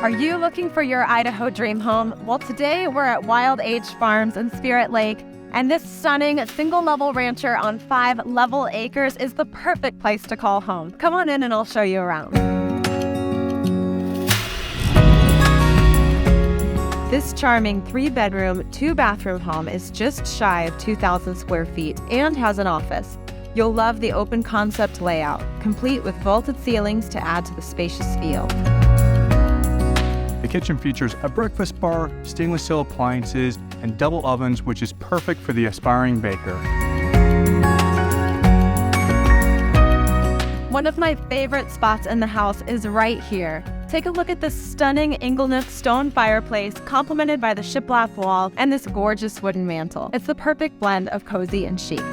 Are you looking for your Idaho dream home? Well, today we're at Wild H Farms in Spirit Lake, and this stunning single-level rancher on 5 level acres is the perfect place to call home. Come on in and I'll show you around. This charming 3-bedroom, 2-bathroom home is just shy of 2,000 square feet and has an office. You'll love the open concept layout, complete with vaulted ceilings to add to the spacious feel. The kitchen features a breakfast bar, stainless steel appliances, and double ovens, which is perfect for the aspiring baker. One of my favorite spots in the house is right here. Take a look at this stunning Inglenook stone fireplace, complemented by the shiplap wall and this gorgeous wooden mantel. It's the perfect blend of cozy and chic.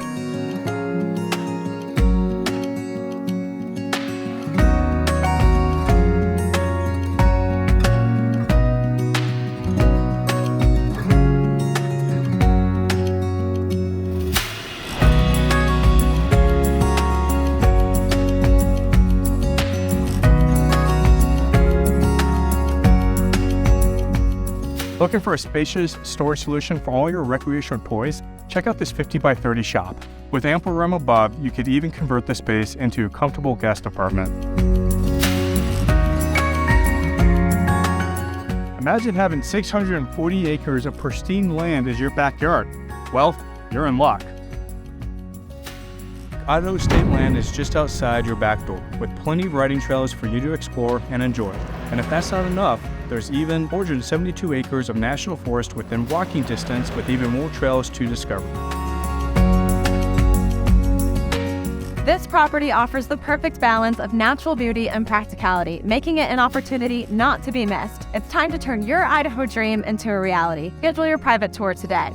Looking for a spacious storage solution for all your recreational toys? Check out this 50 by 30 shop. With ample room above, you could even convert the space into a comfortable guest apartment. Imagine having 640 acres of pristine land as your backyard. Well, you're in luck. Idaho State Land is just outside your back door, with plenty of riding trails for you to explore and enjoy. And if that's not enough, there's even 472 acres of national forest within walking distance, with even more trails to discover. This property offers the perfect balance of natural beauty and practicality, making it an opportunity not to be missed. It's time to turn your Idaho dream into a reality. Schedule your private tour today.